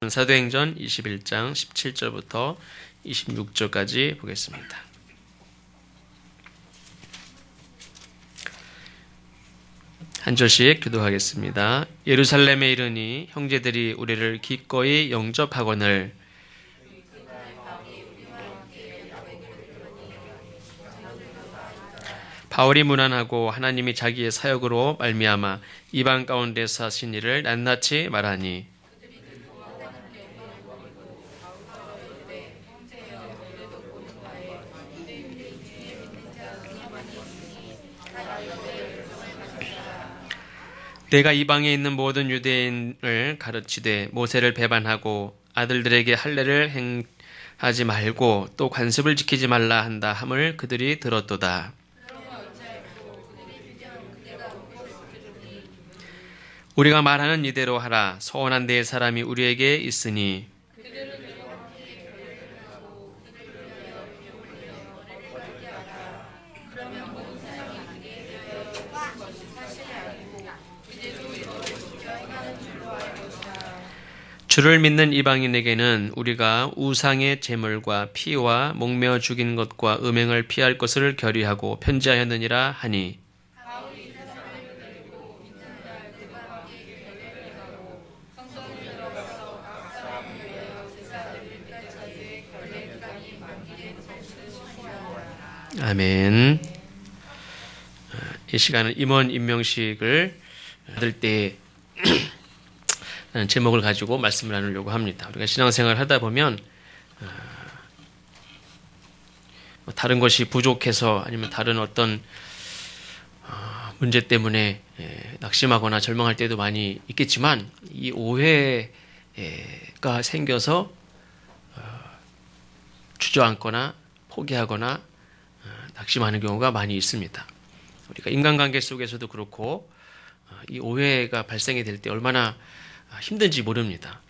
사도행전 21장 17절부터 26절까지 보겠습니다. 한 절씩 교독하겠습니다. 예루살렘에 이르니 형제들이 우리를 기꺼이 영접하거늘 바울이 문안하고 하나님이 자기의 사역으로 말미암아 이방 가운데서 하신 일을 낱낱이 말하니 내가 이방에 있는 모든 유대인을 가르치되 모세를 배반하고 아들들에게 할례를 행하지 말고 또 관습을 지키지 말라 한다 함을 그들이 들었도다. 우리가 말하는 이대로 하라. 서원한 데의 사람이 우리에게 있으니 주를 믿는 이방인에게는 우리가 우상의 제물과 피와 목매어 죽인 것과 음행을 피할 것을 결의하고 편지하였느니라 하니 아멘. 이 시간은 임원 임명식을 받을 때 제목을 가지고 말씀을 나누려고 합니다. 우리가 신앙생활을 하다 보면 다른 것이 부족해서 아니면 다른 어떤 문제 때문에 낙심하거나 절망할 때도 많이 있겠지만 이 오해가 생겨서 주저앉거나 포기하거나 낙심하는 경우가 많이 있습니다. 우리가 인간관계 속에서도 그렇고 이 오해가 발생이 될 때 얼마나 힘든지 모릅니다.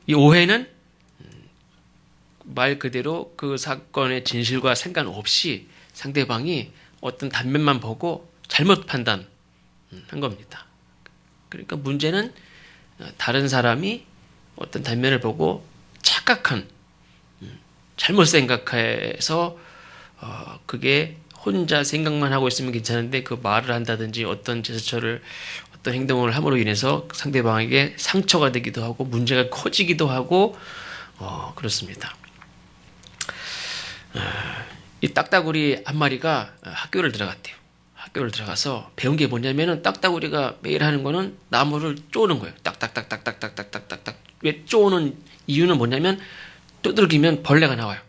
이 오해는 말 그대로 그 사건의 진실과 상관없이 상대방이 어떤 단면만 보고 잘못 판단한 겁니다. 그러니까 문제는 다른 사람이 어떤 단면을 보고 착각한, 잘못 생각해서 그게 혼자 생각만 하고 있으면 괜찮은데 그 말을 한다든지 어떤 제스처를 어떤 행동을 함으로 인해서 상대방에게 상처가 되기도 하고 문제가 커지기도 하고 그렇습니다. 이 딱따구리 한 마리가 학교를 들어갔대요. 학교를 들어가서 배운 게 뭐냐면은 딱따구리가 매일 하는 거는 나무를 쪼는 거예요. 딱딱딱딱딱딱딱딱딱. 왜 쪼는 이유는 뭐냐면 두들기면 벌레가 나와요.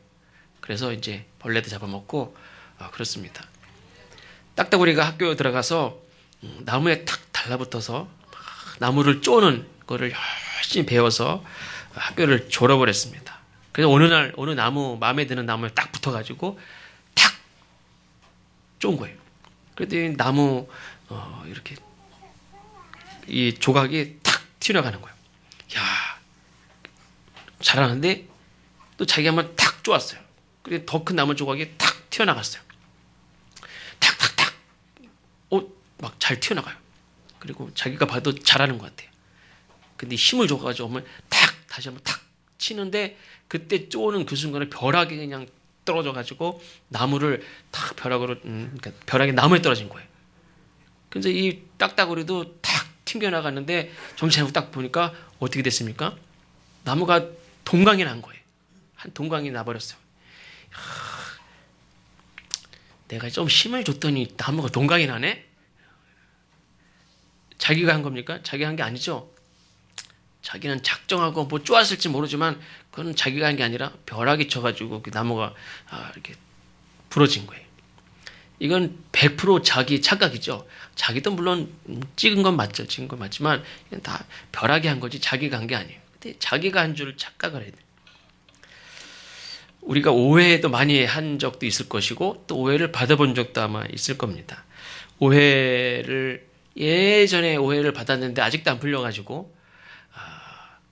그래서 이제 벌레도 잡아먹고 그렇습니다. 딱따구리가 학교에 들어가서 나무에 탁 달라붙어서 나무를 쪼는 거를 열심히 배워서 학교를 졸업을 했습니다. 그래서 어느 날 어느 나무 마음에 드는 나무에 딱 붙어가지고 탁 쪼은 거예요. 그랬더니 나무 이렇게 이 조각이 탁 튀어나가는 거예요. 야, 잘하는데 또 자기가 한번 탁 쪼았어요. 그래서 더 큰 나무 조각이 탁 튀어나갔어요. 탁탁탁, 막 잘 튀어나가요. 그리고 자기가 봐도 잘하는 것 같아요. 근데 힘을 줘가지고 하면 탁 다시 한번 탁 치는데 그때 쪼는 그 순간에 벼락이 그냥 떨어져가지고 나무를 탁 벼락으로 그러니까 벼락이 나무에 떨어진 거예요. 그래서 이 딱따구리도 탁 튕겨나갔는데 정신 차리고 딱 보니까 어떻게 됐습니까? 나무가 동강이 난 거예요. 한 동강이 나버렸어요. 내가 좀 힘을 줬더니 나무가 동강이 나네? 자기가 한 겁니까? 자기가 한 게 아니죠. 자기는 작정하고 뭐 쪼았을지 모르지만 그건 자기가 한 게 아니라 벼락이 쳐가지고 그 나무가 이렇게 부러진 거예요. 이건 100% 자기 착각이죠. 자기도 물론 찍은 건 맞죠. 찍은 건 맞지만 이건 다 벼락이 한 거지 자기가 한 게 아니에요. 근데 자기가 한 줄 착각을 해야 돼요. 우리가 오해도 많이 한 적도 있을 것이고 또 오해를 받아본 적도 아마 있을 겁니다. 예전에 오해를 받았는데 아직도 안 풀려가지고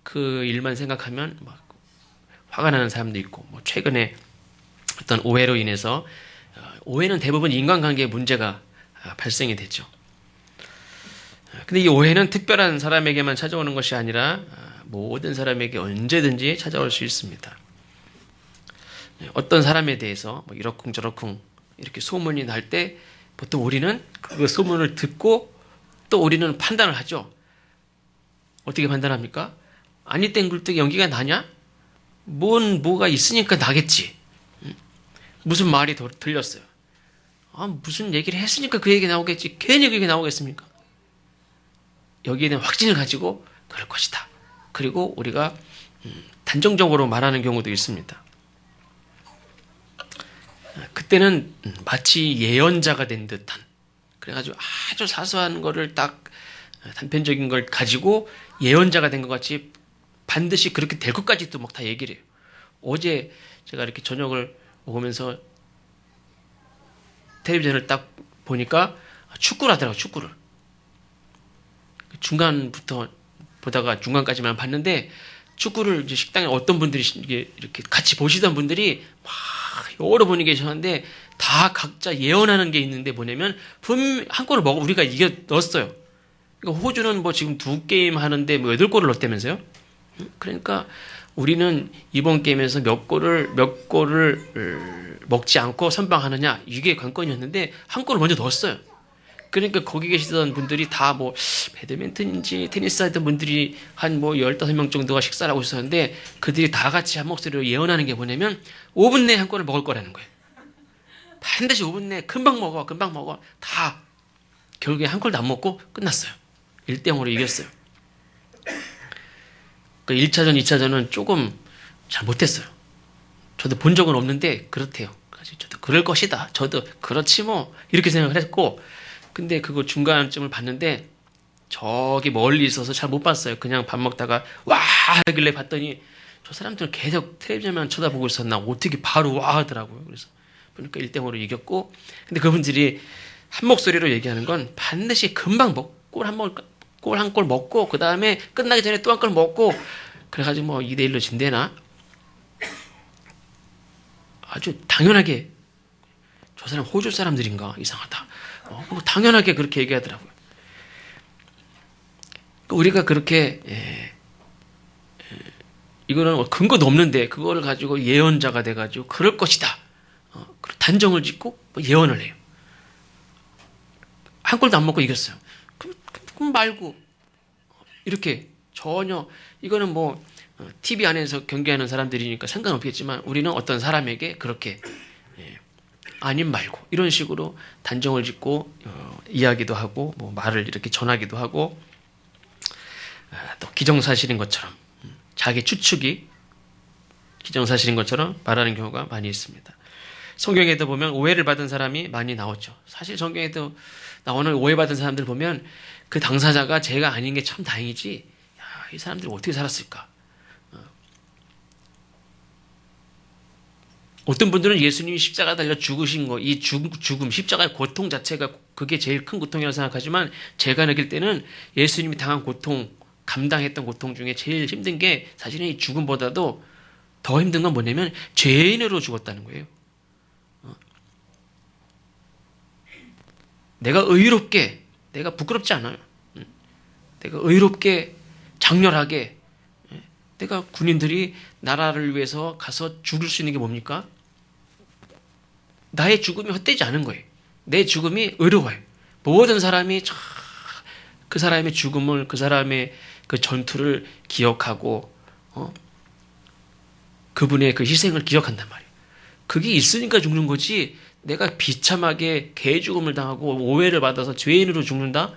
그 일만 생각하면 막 화가 나는 사람도 있고 최근에 어떤 오해로 인해서 오해는 대부분 인간관계에 문제가 발생이 되죠. 근데 이 오해는 특별한 사람에게만 찾아오는 것이 아니라 모든 사람에게 언제든지 찾아올 수 있습니다. 어떤 사람에 대해서 뭐 이러쿵저러쿵 이렇게 소문이 날 때 보통 우리는 그 소문을 듣고 또 우리는 판단을 하죠. 어떻게 판단합니까? 아니 땡굴뚝 연기가 나냐? 뭐가 있으니까 나겠지. 무슨 말이 들렸어요. 무슨 얘기를 했으니까 그 얘기 나오겠지. 괜히 그 얘기 나오겠습니까? 여기에 대한 확신을 가지고 그럴 것이다. 그리고 우리가 단정적으로 말하는 경우도 있습니다. 그때는 마치 예언자가 된 듯한, 그래가지고 아주 사소한 거를 딱 단편적인 걸 가지고 예언자가 된 것 같이 반드시 그렇게 될 것까지도 막 다 얘기를 해요. 어제 제가 이렇게 저녁을 먹으면서 텔레비전을 딱 보니까 축구를 하더라고요, 축구를. 중간부터 보다가 중간까지만 봤는데, 축구를 이제 식당에 어떤 분들이 이렇게 같이 보시던 분들이 막 여러 분이 계셨는데, 다 각자 예언하는 게 있는데 뭐냐면, 한 골을 우리가 이겨 넣었어요. 그러니까 호주는 뭐 지금 2게임 하는데 뭐 8골을 넣었다면서요? 그러니까 우리는 이번 게임에서 몇 골을 먹지 않고 선방하느냐, 이게 관건이었는데 한 골을 먼저 넣었어요. 그러니까 거기 계시던 분들이 다 뭐 배드민턴인지 테니스 하던 분들이 한 뭐 15명 정도가 식사를 하고 있었는데, 그들이 다 같이 한 목소리로 예언하는 게 뭐냐면 5분 내에 한 골을 먹을 거라는 거예요. 반드시 5분 내에 금방 먹어 다. 결국에 한 골도 안 먹고 끝났어요. 1대0으로 이겼어요. 그 1차전, 2차전은 조금 잘 못했어요. 저도 본 적은 없는데 그렇대요. 그래서 저도 그럴 것이다. 저도 그렇지 뭐 이렇게 생각을 했고, 근데 그거 중간쯤을 봤는데 저기 멀리 있어서 잘 못 봤어요. 그냥 밥 먹다가 와 하길래 봤더니 저 사람들은 계속 텔레비전만 쳐다보고 있었나, 어떻게 바로 와 하더라고요. 그래서 보니까 1대0으로 이겼고, 근데 그분들이 한 목소리로 얘기하는 건 반드시 금방 골 한 골 먹고 그 다음에 끝나기 전에 또 한 골 먹고, 그래가지고 뭐 2대1로 진대나, 아주 당연하게 저 사람 호주 사람들인가 이상하다. 뭐 당연하게 그렇게 얘기하더라고요. 우리가 그렇게 이거는 근거도 없는데 그거를 가지고 예언자가 돼가지고 그럴 것이다. 단정을 짓고 뭐 예언을 해요. 한 골도 안 먹고 이겼어요. 그럼 말고 이렇게 전혀, 이거는 뭐 TV 안에서 경기하는 사람들이니까 상관없겠지만 우리는 어떤 사람에게 그렇게 아님 말고 이런 식으로 단정을 짓고 이야기도 하고 뭐 말을 이렇게 전하기도 하고, 또 기정사실인 것처럼 자기 추측이 기정사실인 것처럼 말하는 경우가 많이 있습니다. 성경에도 보면 오해를 받은 사람이 많이 나오죠. 사실 성경에도 나오는 오해받은 사람들 보면 그 당사자가 죄가 아닌 게 참 다행이지, 야, 이 사람들이 어떻게 살았을까. 어떤 분들은 예수님이 십자가 달려 죽으신 거, 이 죽음, 십자가의 고통 자체가 그게 제일 큰 고통이라고 생각하지만, 제가 느낄 때는 예수님이 당한 고통, 감당했던 고통 중에 제일 힘든 게 사실은 이 죽음보다도 더 힘든 건 뭐냐면 죄인으로 죽었다는 거예요. 내가 의롭게, 내가 부끄럽지 않아요. 내가 의롭게, 장렬하게, 내가 군인들이 나라를 위해서 가서 죽을 수 있는 게 뭡니까? 나의 죽음이 헛되지 않은 거예요. 내 죽음이 의로워요. 모든 사람이 그 사람의 죽음을, 그 사람의 그 전투를 기억하고 그분의 그 희생을 기억한단 말이에요. 그게 있으니까 죽는 거지, 내가 비참하게 개 죽음을 당하고 오해를 받아서 죄인으로 죽는다?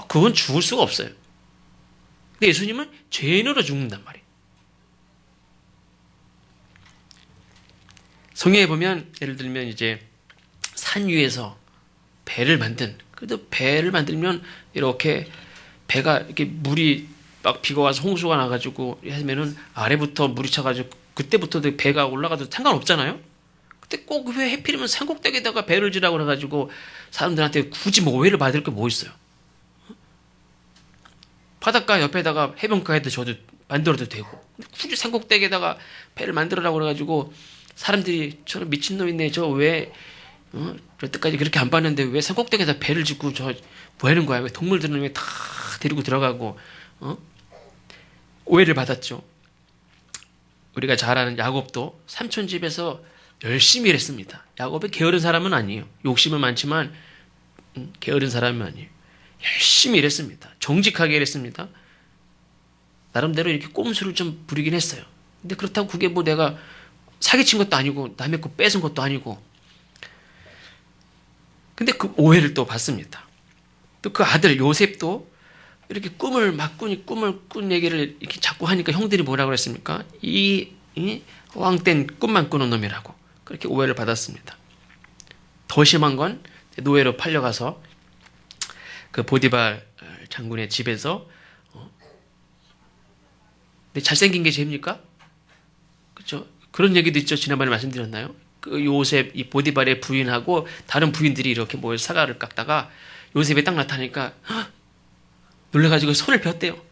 그건 죽을 수가 없어요. 근데 예수님은 죄인으로 죽는단 말이에요. 성경에 보면 예를 들면 이제 산 위에서 배를 만든, 그래도 배를 만들면 이렇게 배가 이렇게 물이 막 비가 와서 홍수가 나가지고 하면은 아래부터 물이 차가지고 그때부터 배가 올라가도 상관없잖아요. 근데 꼭 왜 해필이면 산꼭대기에다가 배를 지라고 그래가지고 사람들한테 굳이 뭐 오해를 받을 게 뭐 있어요? 바닷가 옆에다가 해변가에도 저도 만들어도 되고, 굳이 산꼭대기에다가 배를 만들으라고 그래가지고 사람들이 저런 미친놈이네, 저 왜 여태까지 그렇게 안 봤는데 왜 산꼭대기에다 배를 짓고 저 뭐 하는 거야? 왜 동물들은 왜 다 데리고 들어가고, 오해를 받았죠. 우리가 잘 아는 야곱도 삼촌 집에서 열심히 일했습니다. 야곱이 게으른 사람은 아니에요. 욕심은 많지만 게으른 사람은 아니에요. 열심히 일했습니다. 정직하게 일했습니다. 나름대로 이렇게 꼼수를 좀 부리긴 했어요. 근데 그렇다고 그게 뭐 내가 사기친 것도 아니고 남의 거 뺏은 것도 아니고. 근데 그 오해를 또 받습니다. 또 그 아들 요셉도 이렇게 꿈을 꾼 얘기를 이렇게 자꾸 하니까 형들이 뭐라고 그랬습니까? 이 왕된 꿈만 꾸는 놈이라고 그렇게 오해를 받았습니다. 더 심한 건 노예로 팔려가서 그 보디발 장군의 집에서 근데 잘생긴 게 죄입니까? 그렇죠? 그런 얘기도 있죠. 지난번에 말씀드렸나요? 그 요셉 이 보디발의 부인하고 다른 부인들이 이렇게 모여서 사과를 깎다가 요셉이 딱 나타나니까 놀래가지고 손을 폈대요.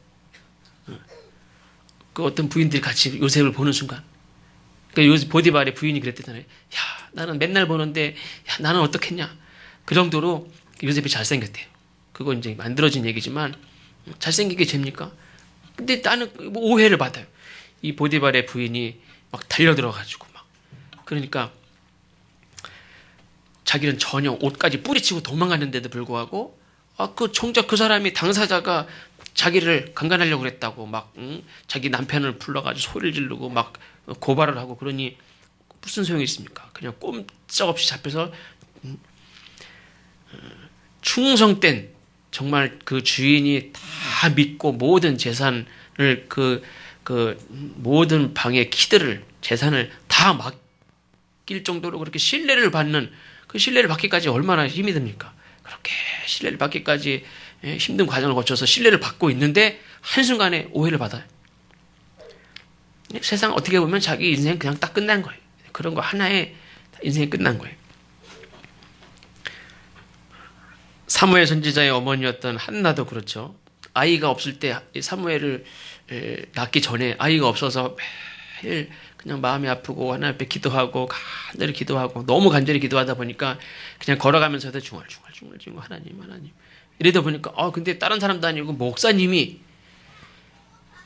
그 어떤 부인들이 같이 요셉을 보는 순간, 그러니까 요셉 보디발의 부인이 그랬대잖아요. 야, 나는 맨날 보는데, 야, 나는 어떻겠냐? 그 정도로 요셉이 잘생겼대요. 그건 이제 만들어진 얘기지만 잘생긴 게 죄입니까? 근데 나는 뭐 오해를 받아요. 이 보디발의 부인이 막 달려들어가지고 막 그러니까 자기는 전혀 옷까지 뿌리치고 도망갔는데도 불구하고 그 정작 그 사람이 당사자가 자기를 강간하려고 그랬다고 막 자기 남편을 불러가지고 소리를 지르고 막 고발을 하고 그러니 무슨 소용이 있습니까? 그냥 꼼짝없이 잡혀서 충성된 정말 그 주인이 다 믿고 모든 재산을 그 모든 방의 키들을 재산을 다 맡길 정도로 그렇게 신뢰를 받는 그 신뢰를 받기까지 얼마나 힘이 듭니까? 그렇게 신뢰를 받기까지 힘든 과정을 거쳐서 신뢰를 받고 있는데 한순간에 오해를 받아요. 세상 어떻게 보면 자기 인생 그냥 딱 끝난 거예요. 그런 거 하나에 인생이 끝난 거예요. 사무엘 선지자의 어머니였던 한나도 그렇죠. 아이가 없을 때 사무엘을 낳기 전에 아이가 없어서 매일 그냥 마음이 아프고 하나님 앞에 기도하고 간절히 기도하고 너무 간절히 기도하다 보니까 그냥 걸어가면서도 중얼중얼 하나님 이러다 보니까 근데 다른 사람도 아니고 목사님이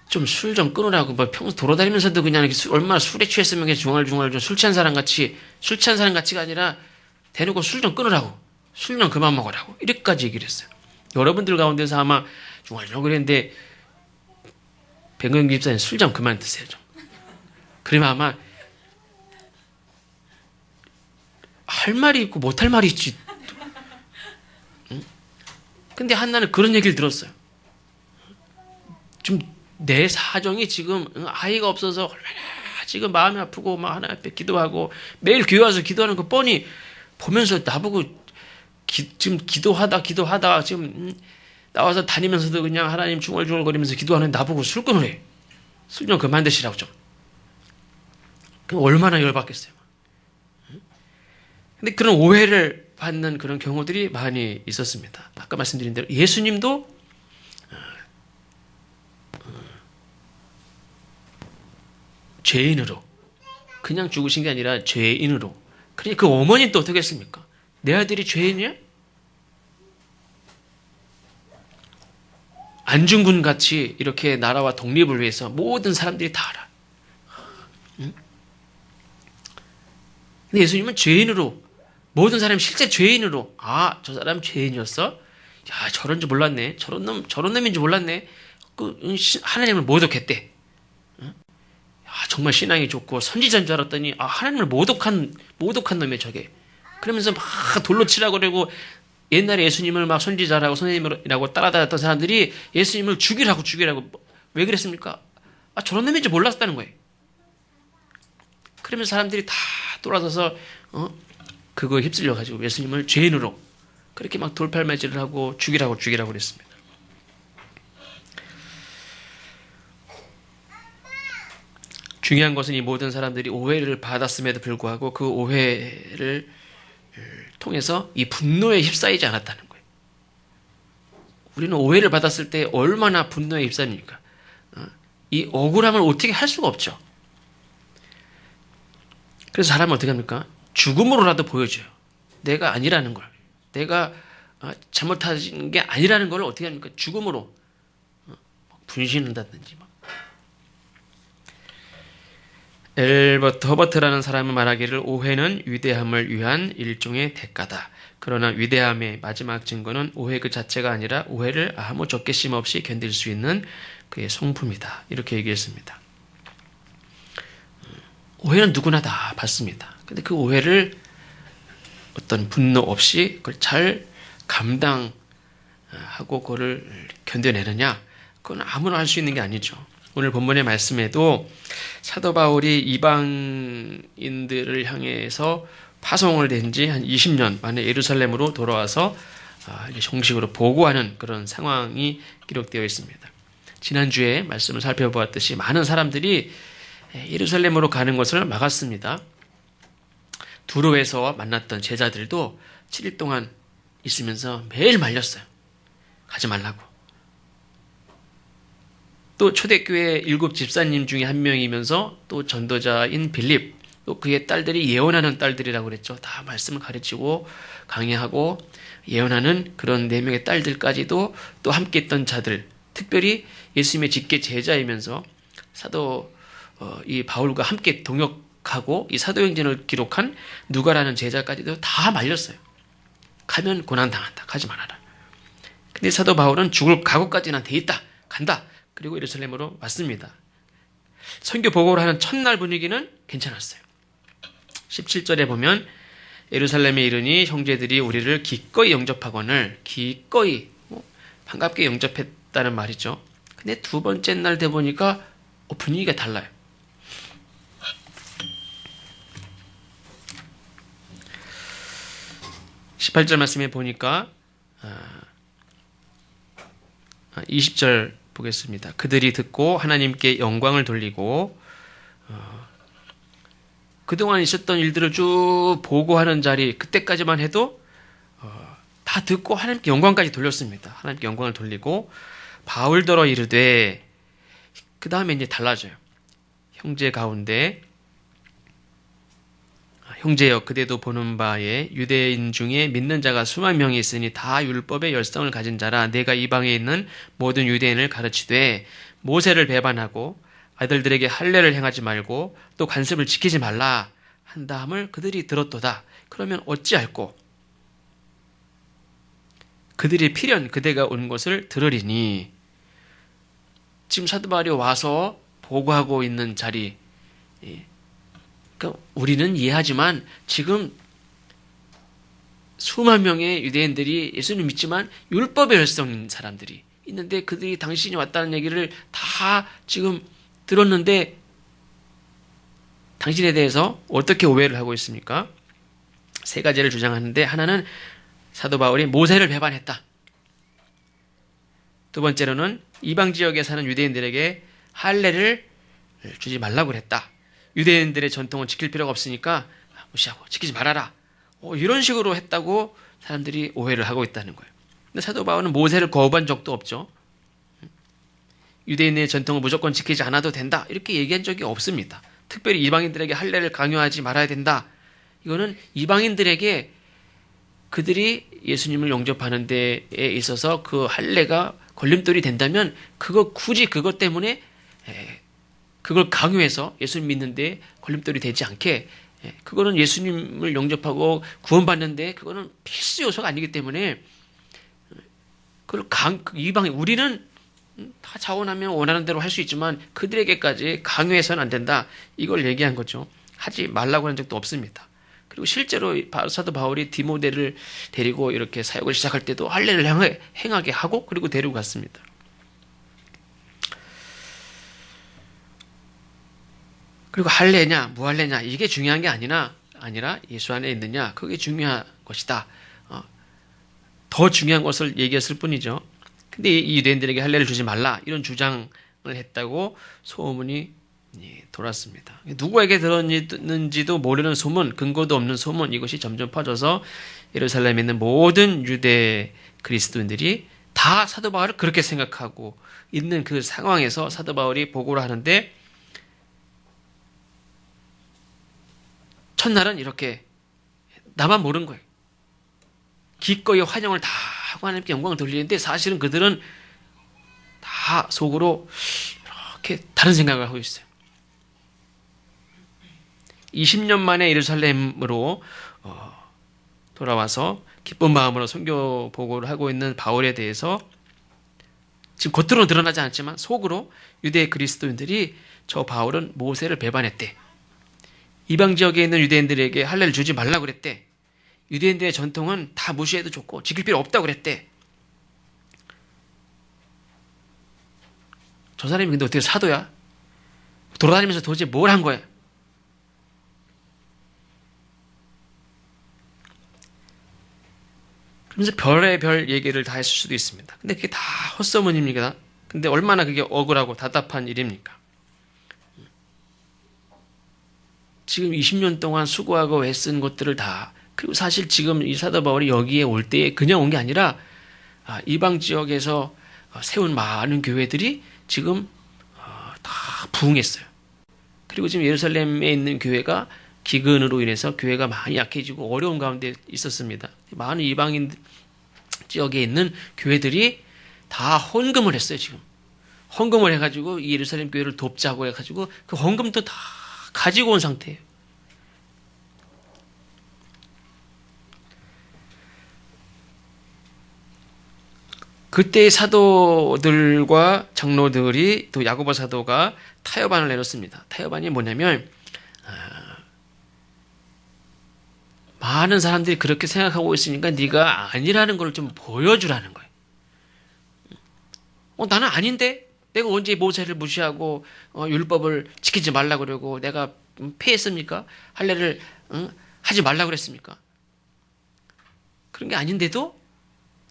좀 술 좀 끊으라고 뭐 평소 돌아다니면서도 그냥 얼마나 술에 취했으면 그냥 중얼중얼 술 취한 사람 같이가 아니라 대놓고 술 좀 끊으라고 술 좀 그만 먹으라고 이렇게까지 얘기를 했어요. 여러분들 가운데서 아마 중얼중얼 그랬는데 백은경 집사님 술 좀 그만 드세요 좀. 그러면 아마 할 말이 있고 못할 말이 있지. 응? 근데 한나는 그런 얘기를 들었어요. 좀 내 사정이 지금 아이가 없어서 얼마나 지금 마음이 아프고 막 하나님 앞에 기도하고 매일 교회 와서 기도하는 거 뻔히 보면서 나보고 지금 기도하다 지금 나와서 다니면서도 그냥 하나님 중얼중얼거리면서 기도하는 나보고 술 끊으래. 술 좀 그만 드시라고 좀. 얼마나 열받겠어요. 근데 그런 오해를 받는 그런 경우들이 많이 있었습니다. 아까 말씀드린 대로 예수님도 죄인으로 그냥 죽으신 게 아니라 죄인으로. 그러니 그 어머니는 또 어떻게 했습니까? 내 아들이 죄인이야? 안중근 같이 이렇게 나라와 독립을 위해서 모든 사람들이 다 알아. 응? 근데 예수님은 죄인으로 모든 사람이 실제 죄인으로 저 사람 죄인이었어? 야 저런 줄 몰랐네. 저런 놈인 줄 몰랐네. 하나님을 모독했대. 정말 신앙이 좋고 선지자인 줄 알았더니 하나님을 모독한 놈이야 저게. 그러면서 막 돌로 치라고 그러고 옛날에 예수님을 막 선지자라고 선생님이라고 따라다녔던 사람들이 예수님을 죽이라고 왜 그랬습니까? 저런 놈인 줄 몰랐다는 거예요. 그러면서 사람들이 다 돌아서서 그거에 휩쓸려 가지고 예수님을 죄인으로 그렇게 막 돌팔매질을 하고 죽이라고 그랬습니다. 중요한 것은 이 모든 사람들이 오해를 받았음에도 불구하고 그 오해를 통해서 이 분노에 휩싸이지 않았다는 거예요. 우리는 오해를 받았을 때 얼마나 분노에 휩싸입니까? 이 억울함을 어떻게 할 수가 없죠. 그래서 사람은 어떻게 합니까? 죽음으로라도 보여줘요. 내가 아니라는 걸, 내가 잘못한 게 아니라는 걸 어떻게 합니까? 죽음으로 분신한다든지. 엘버트 허버트라는 사람은 말하기를 오해는 위대함을 위한 일종의 대가다. 그러나 위대함의 마지막 증거는 오해 그 자체가 아니라 오해를 아무 적개심 없이 견딜 수 있는 그의 성품이다. 이렇게 얘기했습니다. 오해는 누구나 다 받습니다. 근데 그 오해를 어떤 분노 없이 그걸 잘 감당하고 그걸 견뎌내느냐? 그건 아무나 할 수 있는 게 아니죠. 오늘 본문의 말씀에도 사도 바울이 이방인들을 향해서 파송을 된 지 한 20년 만에 예루살렘으로 돌아와서 정식으로 보고하는 그런 상황이 기록되어 있습니다. 지난주에 말씀을 살펴보았듯이 많은 사람들이 예루살렘으로 가는 것을 막았습니다. 두로에서 만났던 제자들도 7일 동안 있으면서 매일 말렸어요. 가지 말라고. 또 초대교회 7 집사님 중에 한 명이면서 또 전도자인 빌립, 또 그의 딸들이 예언하는 딸들이라고 그랬죠. 다 말씀을 가르치고 강의하고 예언하는 그런 4명의 딸들까지도 또 함께 있던 자들, 특별히 예수님의 직계 제자이면서 사도 이 바울과 함께 동역하고 이 사도행전을 기록한 누가라는 제자까지도 다 말렸어요. 가면 고난당한다. 가지 말아라. 근데 사도 바울은 죽을 각오까지는 돼 있다. 간다. 그리고 예루살렘으로 왔습니다. 선교 보고를 하는 첫날 분위기는 괜찮았어요. 17절에 보면 예루살렘에 이르니 형제들이 우리를 기꺼이 영접하거늘, 기꺼이 반갑게 영접했다는 말이죠. 근데 두 번째 날 돼 보니까 분위기가 달라요. 18절 말씀에 보니까 20절 보겠습니다. 그들이 듣고 하나님께 영광을 돌리고 그동안 있었던 일들을 쭉 보고하는 자리, 그때까지만 해도 다 듣고 하나님께 영광까지 돌렸습니다. 하나님께 영광을 돌리고 바울더러 이르되, 그 다음에 이제 달라져요. 형제 가운데 형제여 그대도 보는 바에 유대인 중에 믿는 자가 수만 명이 있으니 다 율법의 열성을 가진 자라. 내가 이방에 있는 모든 유대인을 가르치되 모세를 배반하고 아들들에게 할례를 행하지 말고 또 관습을 지키지 말라 한다함을 그들이 들었도다. 그러면 어찌할꼬? 그들이 필연 그대가 온 것을 들으리니. 지금 사도 바울이 와서 보고하고 있는 자리, 그러니까 우리는 이해하지만 지금 수만 명의 유대인들이 예수님 믿지만 율법의 열성인 사람들이 있는데 그들이 당신이 왔다는 얘기를 다 지금 들었는데 당신에 대해서 어떻게 오해를 하고 있습니까? 세 가지를 주장하는데, 하나는 사도 바울이 모세를 배반했다. 두 번째로는 이방 지역에 사는 유대인들에게 할례를 주지 말라고 그랬다. 유대인들의 전통을 지킬 필요가 없으니까 무시하고 지키지 말아라. 이런 식으로 했다고 사람들이 오해를 하고 있다는 거예요. 근데 사도 바울은 모세를 거부한 적도 없죠. 유대인의 전통을 무조건 지키지 않아도 된다. 이렇게 얘기한 적이 없습니다. 특별히 이방인들에게 할례를 강요하지 말아야 된다. 이거는 이방인들에게 그들이 예수님을 영접하는 데에 있어서 그 할례가 걸림돌이 된다면 굳이 그것 때문에 그걸 강요해서 예수님 믿는데 걸림돌이 되지 않게, 그거는 예수님을 영접하고 구원받는데 그거는 필수 요소가 아니기 때문에 그걸 우리는 다 자원하면 원하는 대로 할 수 있지만 그들에게까지 강요해서는 안 된다. 이걸 얘기한 거죠. 하지 말라고 한 적도 없습니다. 그리고 실제로 사도 바울이 디모데를 데리고 이렇게 사역을 시작할 때도 할례를 행하게 하고 그리고 데리고 갔습니다. 그리고 할례냐 무할례냐 이게 중요한 게 아니라 예수 안에 있느냐, 그게 중요한 것이다. 더 중요한 것을 얘기했을 뿐이죠. 근데 이 유대인들에게 할례를 주지 말라 이런 주장을 했다고 소문이 돌았습니다. 누구에게 들었는지도 모르는 소문, 근거도 없는 소문, 이것이 점점 퍼져서 예루살렘에 있는 모든 유대 그리스도인들이 다 사도 바울을 그렇게 생각하고 있는 그 상황에서 사도 바울이 보고를 하는데, 첫날은 이렇게 나만 모르는 거예요. 기꺼이 환영을 다 하고 하나님께 영광을 돌리는데 사실은 그들은 다 속으로 이렇게 다른 생각을 하고 있어요. 20년 만에 예루살렘으로 돌아와서 기쁜 마음으로 선교 보고를 하고 있는 바울에 대해서 지금 겉으로는 드러나지 않지만 속으로 유대 그리스도인들이 저 바울은 모세를 배반했대. 이방 지역에 있는 유대인들에게 할례를 주지 말라고 그랬대. 유대인들의 전통은 다 무시해도 좋고 지킬 필요 없다고 그랬대. 저 사람이 근데 어떻게 사도야? 돌아다니면서 도대체 뭘 한 거야? 그러면서 별의별 얘기를 다 했을 수도 있습니다. 근데 그게 다 헛소문입니다. 근데 얼마나 그게 억울하고 답답한 일입니까? 지금 20년 동안 수고하고 애쓴 것들을 다, 그리고 사실 지금 이 사도 바울이 여기에 올 때에 그냥 온 게 아니라 이방 지역에서 세운 많은 교회들이 지금 다 부흥했어요. 그리고 지금 예루살렘에 있는 교회가 기근으로 인해서 교회가 많이 약해지고 어려운 가운데 있었습니다. 많은 이방인 지역에 있는 교회들이 다 헌금을 했어요, 지금. 헌금을 해가지고 이 예루살렘 교회를 돕자고 해가지고 그 헌금도 다 가지고 온 상태예요. 그때의 사도들과 장로들이 또 야고보 사도가 타협안을 내놓습니다. 타협안이 뭐냐면 많은 사람들이 그렇게 생각하고 있으니까 네가 아니라는 걸 좀 보여주라는 거예요. 나는 아닌데? 내가 언제 모세를 무시하고 율법을 지키지 말라고 그러고 내가 패했습니까? 할례를 하지 말라고 그랬습니까? 그런 게 아닌데도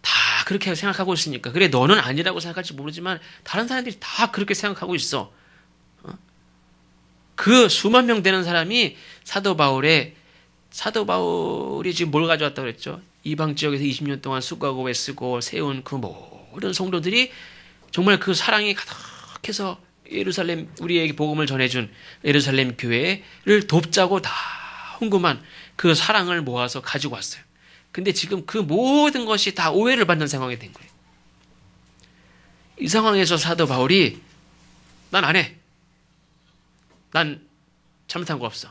다 그렇게 생각하고 있으니까. 그래, 너는 아니라고 생각할지 모르지만 다른 사람들이 다 그렇게 생각하고 있어. 그 수만 명 되는 사람이 사도 바울이 지금 뭘 가져왔다고 그랬죠? 이방 지역에서 20년 동안 수고하고 애쓰고 세운 그 모든 성도들이 정말 그 사랑이 가득해서 예루살렘, 우리에게 복음을 전해준 예루살렘 교회를 돕자고 다 헌금한 그 사랑을 모아서 가지고 왔어요. 근데 지금 그 모든 것이 다 오해를 받는 상황이 된 거예요. 이 상황에서 사도 바울이 난 안 해. 난 잘못한 거 없어.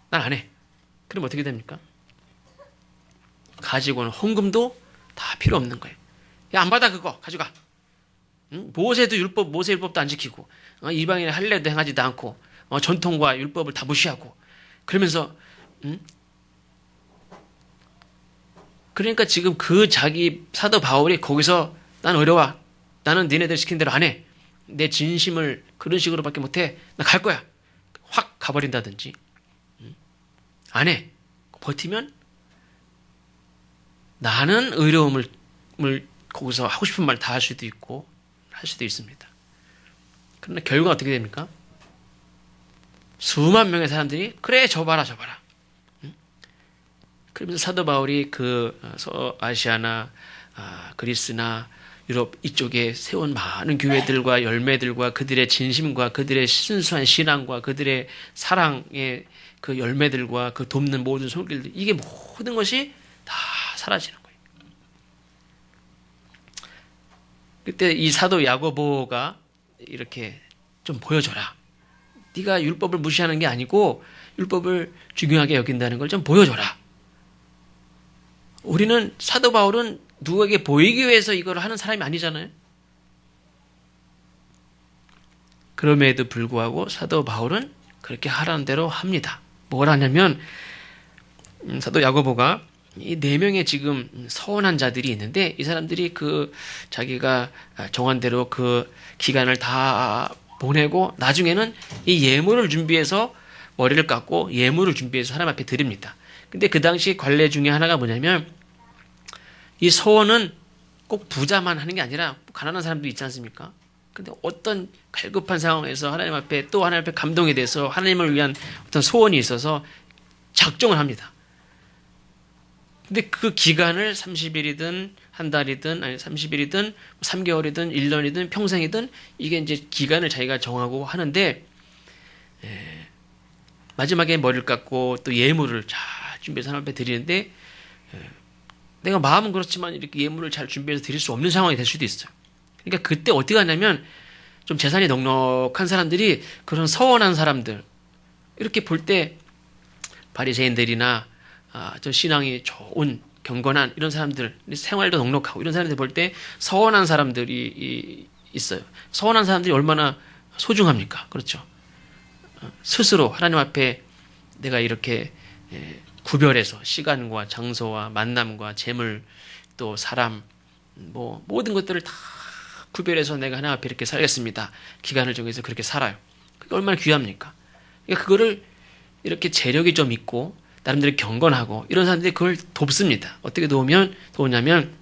난 안 해. 그럼 어떻게 됩니까? 가지고 온 헌금도 다 필요 없는 거예요. 야, 안 받아, 그거. 가져가. 응? 모세 율법도 안 지키고, 이방인의 할례도 행하지도 않고, 전통과 율법을 다 무시하고, 그러면서, 그러니까 지금 그 자기 사도 바울이 거기서 난 어려워. 나는 니네들 시킨 대로 안 해. 내 진심을 그런 식으로밖에 못 해. 나 갈 거야. 확 가버린다든지. 안 해. 버티면 나는 의로움을 거기서 하고 싶은 말 다 할 수도 있고 할 수도 있습니다. 그러나 결과가 어떻게 됩니까? 수만 명의 사람들이 그래 줘봐라. 그러면서 사도 바울이 그 서아시아나 그리스나 유럽 이쪽에 세운 많은 교회들과 열매들과 그들의 진심과 그들의 순수한 신앙과 그들의 사랑의 그 열매들과 그 돕는 모든 손길들, 이게 모든 것이 다 사라지는 거예요. 그때 이 사도 야고보가 이렇게 좀 보여줘라. 네가 율법을 무시하는 게 아니고 율법을 중요하게 여긴다는 걸 좀 보여줘라. 우리는 사도 바울은 누구에게 보이기 위해서 이걸 하는 사람이 아니잖아요. 그럼에도 불구하고 사도 바울은 그렇게 하라는 대로 합니다. 뭘 하냐면 사도 야고보가 이 4명의 지금 서원한 자들이 있는데 이 사람들이 그 자기가 정한 대로 그 기간을 다 보내고 나중에는 이 예물을 준비해서 머리를 깎고 예물을 준비해서 하나님 앞에 드립니다. 근데 그 당시 관례 중에 하나가 뭐냐면 이 서원은 꼭 부자만 하는 게 아니라 가난한 사람도 있지 않습니까? 근데 어떤 갈급한 상황에서 하나님 앞에 또 하나님 앞에 감동이 돼서 하나님을 위한 어떤 소원이 있어서 작정을 합니다. 근데 그 기간을 30일이든 한 달이든 아니 30일이든 3개월이든 1년이든 평생이든 이게 이제 기간을 자기가 정하고 하는데 마지막에 머리를 깎고 또 예물을 잘 준비해서 하나님 앞에 드리는데 내가 마음은 그렇지만 이렇게 예물을 잘 준비해서 드릴 수 없는 상황이 될 수도 있어요. 그러니까 그때 어떻게 하냐면 좀 재산이 넉넉한 사람들이 그런 서원한 사람들 이렇게 볼 때 바리새인들이나 저 신앙이 좋은 경건한 이런 사람들 생활도 넉넉하고 이런 사람들 볼 때 서원한 사람들이 있어요. 서원한 사람들이 얼마나 소중합니까? 그렇죠. 스스로 하나님 앞에 내가 이렇게 구별해서 시간과 장소와 만남과 재물 또 사람 뭐 모든 것들을 다 구별해서 내가 하나님 앞에 이렇게 살겠습니다. 기간을 정해서 그렇게 살아요. 그게 얼마나 귀합니까? 그러니까 그거를 이렇게 재력이 좀 있고 나름대로 경건하고 이런 사람들이 그걸 돕습니다. 어떻게 도우냐면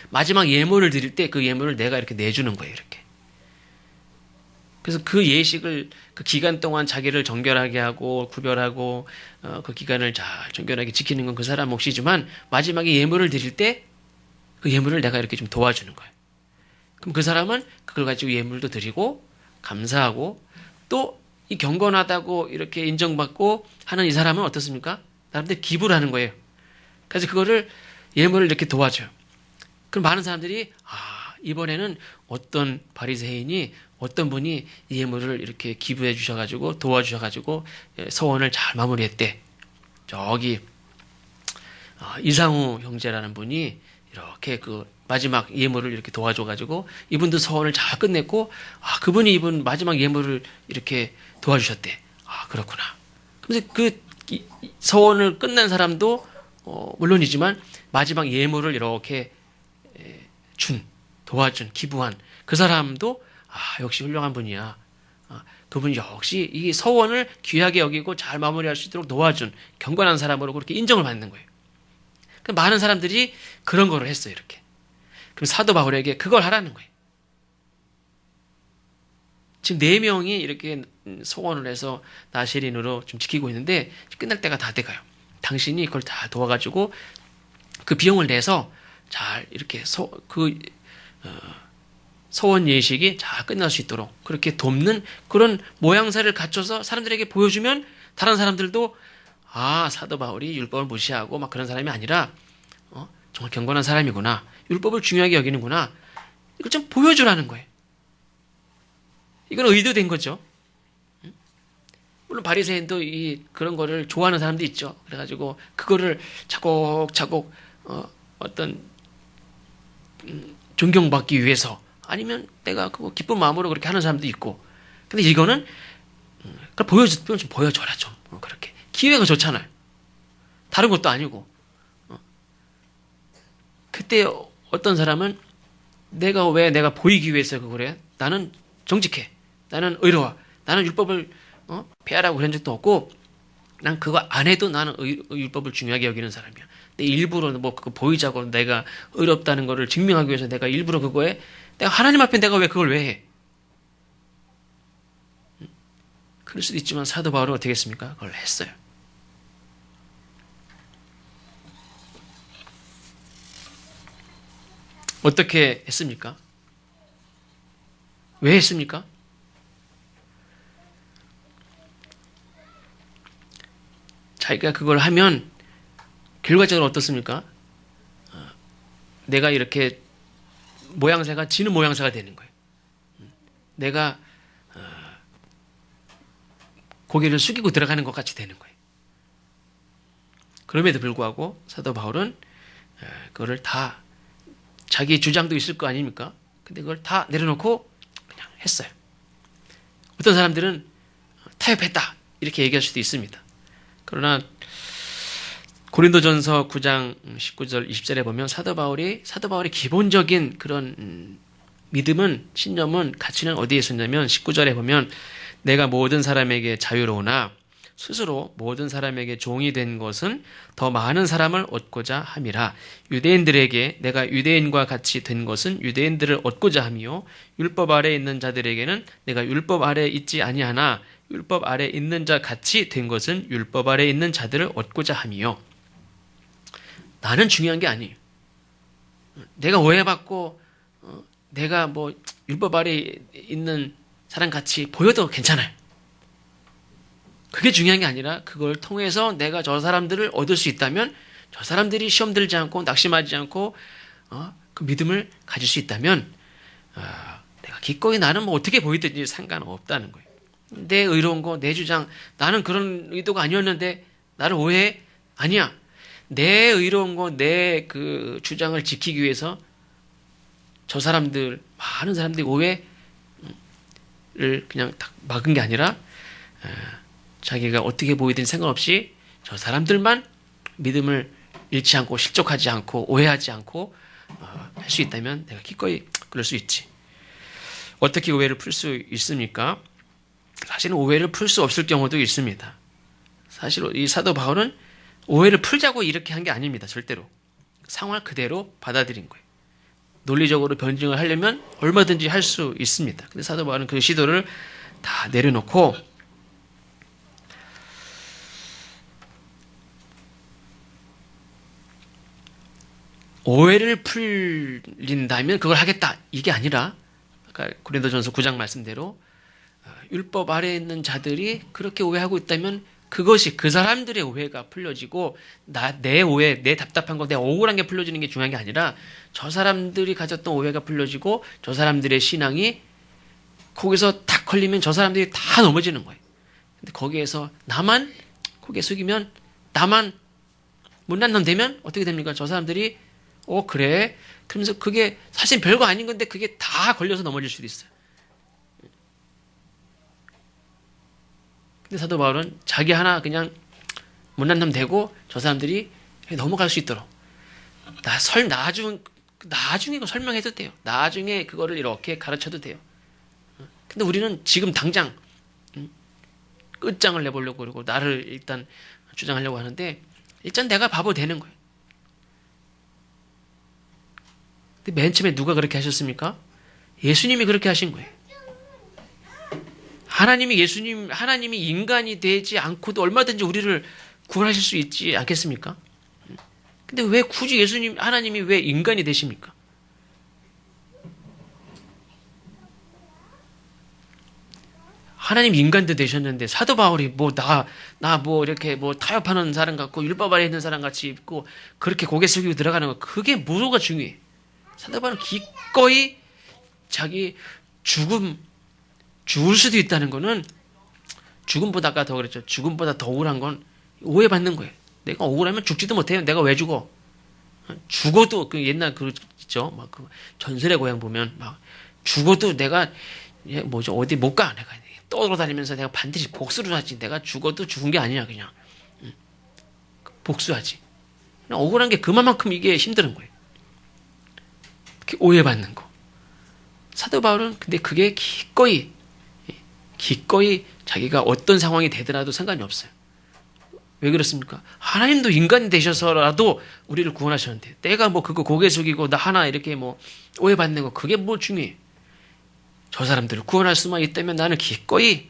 마지막 예물을 드릴 때 그 예물을 내가 이렇게 내주는 거예요. 이렇게. 그래서 그 예식을 그 기간 동안 자기를 정결하게 하고 구별하고 그 기간을 잘 정결하게 지키는 건 그 사람 몫이지만 마지막에 예물을 드릴 때 그 예물을 내가 이렇게 좀 도와주는 거예요. 그럼 그 사람은 그걸 가지고 예물도 드리고 감사하고 또 이 경건하다고 이렇게 인정받고 하는 이 사람은 어떻습니까? 나름대로 기부를 하는 거예요. 그래서 그거를 예물을 이렇게 도와줘요. 그럼 많은 사람들이 이번에는 어떤 바리새인이 어떤 분이 이 예물을 이렇게 기부해 주셔가지고 도와주셔가지고 서원을 잘 마무리했대. 저기 이상우 형제라는 분이 이렇게 그 마지막 예물을 이렇게 도와줘가지고 이분도 서원을 잘 끝냈고 그분이 이분 마지막 예물을 이렇게 도와주셨대. 그렇구나. 그래서 그 서원을 끝낸 사람도 물론이지만 마지막 예물을 이렇게 도와준 기부한 그 사람도 역시 훌륭한 분이야. 그분이 역시 이 서원을 귀하게 여기고 잘 마무리할 수 있도록 도와준 경건한 사람으로 그렇게 인정을 받는 거예요. 많은 사람들이 그런 거를 했어요. 이렇게. 그럼 사도 바울에게 그걸 하라는 거예요. 지금 4명이 이렇게 서원을 해서 나시린으로 좀 지키고 있는데 끝날 때가 다 돼가요. 당신이 그걸 다 도와가지고 그 비용을 내서 잘 이렇게 서원 예식이 잘 끝날 수 있도록 그렇게 돕는 그런 모양새를 갖춰서 사람들에게 보여주면 다른 사람들도 사도 바울이 율법을 무시하고 막 그런 사람이 아니라 정말 경건한 사람이구나. 율법을 중요하게 여기는구나. 이걸 좀 보여주라는 거예요. 이건 의도된 거죠. 물론 바리새인도 그런 거를 좋아하는 사람도 있죠. 그래가지고 그거를 차곡차곡 어떤 존경받기 위해서 아니면 내가 그거 기쁜 마음으로 그렇게 하는 사람도 있고. 근데 이거는 그걸 보여주면 좀 보여줘라 좀 그렇게 기회가 좋잖아요. 다른 것도 아니고. 그때 어떤 사람은 왜 내가 보이기 위해서 그걸 해? 나는 정직해. 나는 의로워. 나는 율법을 폐하라고 그런 적도 없고 난 그거 안 해도 나는 율법을 중요하게 여기는 사람이야. 내 일부러 그거 보이자고 내가 의롭다는 거를 증명하기 위해서 내가 일부러 그거에 내가 하나님 앞에 내가 왜 그걸 왜 해? 그럴 수도 있지만 사도 바울은 어떻게 했습니까? 그걸 했어요. 어떻게 했습니까? 왜 했습니까? 자기가 그걸 하면 결과적으로 어떻습니까? 내가 이렇게 모양새가 지는 모양새가 되는 거예요. 내가 고개를 숙이고 들어가는 것 같이 되는 거예요. 그럼에도 불구하고 사도 바울은 그거를 다 자기 주장도 있을 거 아닙니까? 근데 그걸 다 내려놓고 그냥 했어요. 어떤 사람들은 타협했다 이렇게 얘기할 수도 있습니다. 그러나 고린도전서 9장 19절 20절에 보면 사도 바울의 기본적인 그런 믿음은 신념은 가치는 어디에 있었냐면 19절에 보면 내가 모든 사람에게 자유로우나 스스로 모든 사람에게 종이 된 것은 더 많은 사람을 얻고자 함이라. 유대인들에게 내가 유대인과 같이 된 것은 유대인들을 얻고자 함이요 율법 아래 있는 자들에게는 내가 율법 아래 있지 아니하나 율법 아래 있는 자 같이 된 것은 율법 아래 있는 자들을 얻고자 함이요. 나는 중요한 게 아니에요. 내가 오해받고 내가 율법 아래 있는 사람 같이 보여도 괜찮아요. 그게 중요한 게 아니라 그걸 통해서 내가 저 사람들을 얻을 수 있다면 저 사람들이 시험 들지 않고 낙심하지 않고 그 믿음을 가질 수 있다면 내가 기꺼이 나는 뭐 어떻게 보이든지 상관없다는 거예요. 내 의로운 거, 내 주장, 나는 그런 의도가 아니었는데 나를 오해해? 아니야. 내 의로운 거, 내 그 주장을 지키기 위해서 저 사람들, 많은 사람들이 오해를 그냥 딱 막은 게 아니라 자기가 어떻게 보이든지 상관없이 저 사람들만 믿음을 잃지 않고 실족하지 않고 오해하지 않고 할 수 있다면 내가 기꺼이 그럴 수 있지. 어떻게 오해를 풀 수 있습니까? 사실은 오해를 풀 수 없을 경우도 있습니다. 사실 이 사도 바울은 오해를 풀자고 이렇게 한 게 아닙니다. 절대로. 상황을 그대로 받아들인 거예요. 논리적으로 변증을 하려면 얼마든지 할 수 있습니다. 근데 사도 바울은 그 시도를 다 내려놓고 오해를 풀린다면 그걸 하겠다. 이게 아니라 아까 고린도전서 9장 말씀대로 율법 아래에 있는 자들이 그렇게 오해하고 있다면 그것이 그 사람들의 오해가 풀려지고 내 오해, 내 답답한 거, 내 억울한 게 풀려지는 게 중요한 게 아니라 저 사람들이 가졌던 오해가 풀려지고 저 사람들의 신앙이 거기서 딱 걸리면 저 사람들이 다 넘어지는 거예요. 근데 거기에서 나만 고개 숙이면 나만 못난 놈 되면 어떻게 됩니까? 저 사람들이 그래? 그러면서 그게 사실 별거 아닌 건데 그게 다 걸려서 넘어질 수도 있어요. 근데 사도 바울은 자기 하나 그냥 못난 놈 되고 저 사람들이 넘어갈 수 있도록 나중에 그 설명해도 돼요. 나중에 그거를 이렇게 가르쳐도 돼요. 근데 우리는 지금 당장 끝장을 내보려고 그러고 나를 일단 주장하려고 하는데 일단 내가 바보 되는 거예요. 근데 맨 처음에 누가 그렇게 하셨습니까? 예수님이 그렇게 하신 거예요. 하나님이 인간이 되지 않고도 얼마든지 우리를 구원하실 수 있지 않겠습니까? 근데 왜 굳이 하나님이 왜 인간이 되십니까? 하나님 인간도 되셨는데 사도 바울이 나 이렇게 타협하는 사람 같고 율법 아래 있는 사람 같이 입고 그렇게 고개 숙이고 들어가는 거 그게 뭐가 중요해? 사도 바울은 기꺼이 자기 죽을 수도 있다는 거는 죽음보다 아까 더 그랬죠. 죽음보다 더 억울한 건 오해받는 거예요. 내가 억울하면 죽지도 못해요. 내가 왜 죽어? 죽어도 그 옛날 있죠. 그 전설의 고향 보면 죽어도 내가 어디 못 가. 내가 떠돌아다니면서 내가 반드시 복수를 하지. 내가 죽어도 죽은 게 아니야 그냥. 복수하지. 그냥 억울한 게 그만큼 이게 힘든 거예요. 오해받는 거. 사도 바울은 근데 그게 기꺼이 자기가 어떤 상황이 되더라도 상관이 없어요. 왜 그렇습니까? 하나님도 인간이 되셔서라도 우리를 구원하셨는데 내가 그거 고개 숙이고 나 하나 이렇게 오해받는 거 그게 중요해. 저 사람들을 구원할 수만 있다면 나는 기꺼이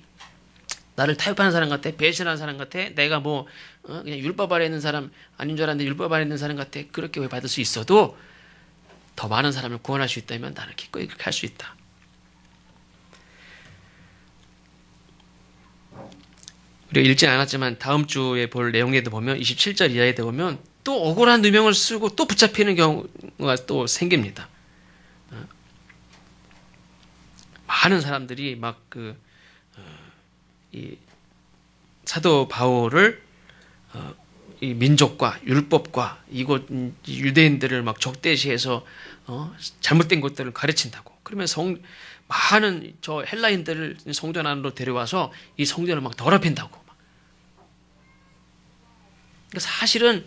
나를 타협하는 사람 같아, 배신하는 사람 같아, 내가 그냥 율법 아래 있는 사람 아닌 줄 알았는데 율법 아래 있는 사람 같아 그렇게 오해받을 수 있어도 더 많은 사람을 구원할 수 있다면 나는 기꺼이 그렇게 할 수 있다. 우리가 읽진 않았지만 다음 주에 볼 내용에도 보면 27절 이하에도 보면 또 억울한 누명을 쓰고 또 붙잡히는 경우가 또 생깁니다. 많은 사람들이 이 사도 바울을 이 민족과 율법과 이곳 유대인들을 적대시해서 잘못된 것들을 가르친다고. 그러면 많은 저 헬라인들을 성전 안으로 데려와서 이 성전을 더럽힌다고. 그러니까 사실은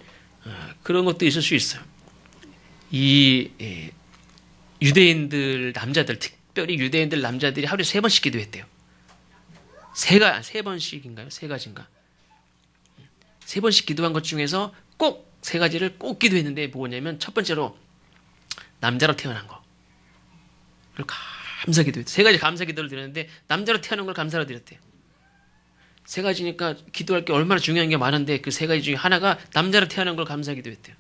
그런 것도 있을 수 있어요. 이 유대인들 남자들 특별히 유대인들 남자들이 하루에 3번씩 기도했대요. 세 번씩인가요? 3가지인가? 3번씩 기도한 것 중에서 꼭 3가지를 꼭 기도했는데 뭐냐면 첫 번째로 남자로 태어난 거. 그걸 감사 기도했대요. 3가지 감사 기도를 드렸는데 남자로 태어난 걸 감사로 드렸대요. 3가지니까 기도할 게 얼마나 중요한 게 많은데 그 3가지 중에 하나가 남자로 태어난 걸 감사 기도했대요.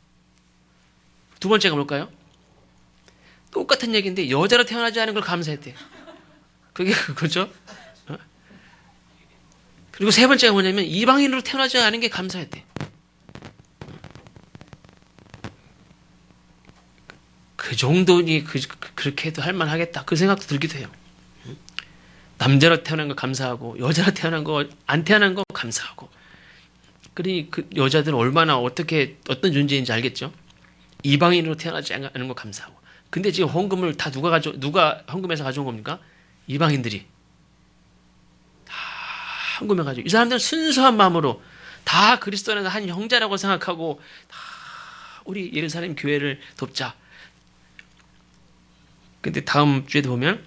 두 번째가 뭘까요? 똑같은 얘기인데 여자로 태어나지 않은 걸 감사했대요. 그게 그거죠? 그리고 3번째가 뭐냐면 이방인으로 태어나지 않은 게 감사했대요. 그 정도니 그렇게 해도 할만하겠다. 그 생각도 들기도 해요. 남자로 태어난 거 감사하고 여자로 태어난 거 안 태어난 거 감사하고. 그러니 그 여자들은 얼마나 어떻게 어떤 존재인지 알겠죠. 이방인으로 태어나지 않은 거 감사하고. 근데 지금 헌금을 다 누가 헌금해서 가져온 겁니까? 이방인들이 다 헌금해 가지고 이 사람들은 순수한 마음으로 다 그리스도 안에서 한 형제라고 생각하고 다 우리 예루살렘 교회를 돕자. 근데 다음 주에도 보면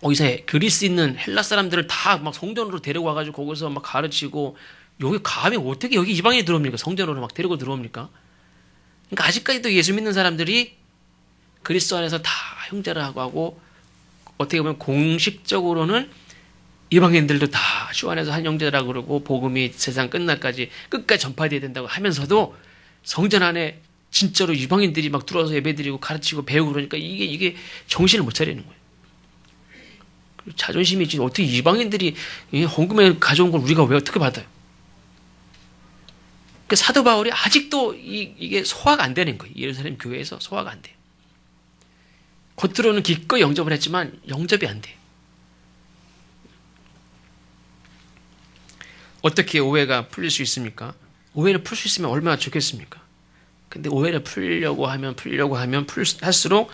어디서 그리스 있는 헬라 사람들을 다 막 성전으로 데리고 와가지고 거기서 막 가르치고 여기 감히 어떻게 여기 이방인이 들어옵니까? 성전으로 막 데리고 들어옵니까? 그러니까 아직까지도 예수 믿는 사람들이 그리스도 안에서 다 형제라고 하고 어떻게 보면 공식적으로는 이방인들도 다 주 안에서 한 형제라고 그러고 복음이 세상 끝날까지 끝까지 전파돼야 된다고 하면서도 성전 안에 진짜로 이방인들이 막 들어와서 예배드리고 가르치고 배우고 그러니까 이게 정신을 못 차리는 거예요. 자존심이 있지 어떻게 이방인들이 헌금에 가져온 걸 우리가 왜 어떻게 받아요? 그 사도 바울이 아직도 이게 소화가 안 되는 거예요. 예루살렘 교회에서 소화가 안 돼요. 겉으로는 기꺼이 영접을 했지만 영접이 안 돼요. 어떻게 오해가 풀릴 수 있습니까? 오해를 풀 수 있으면 얼마나 좋겠습니까? 근데 오해를 풀려고 하면 할수록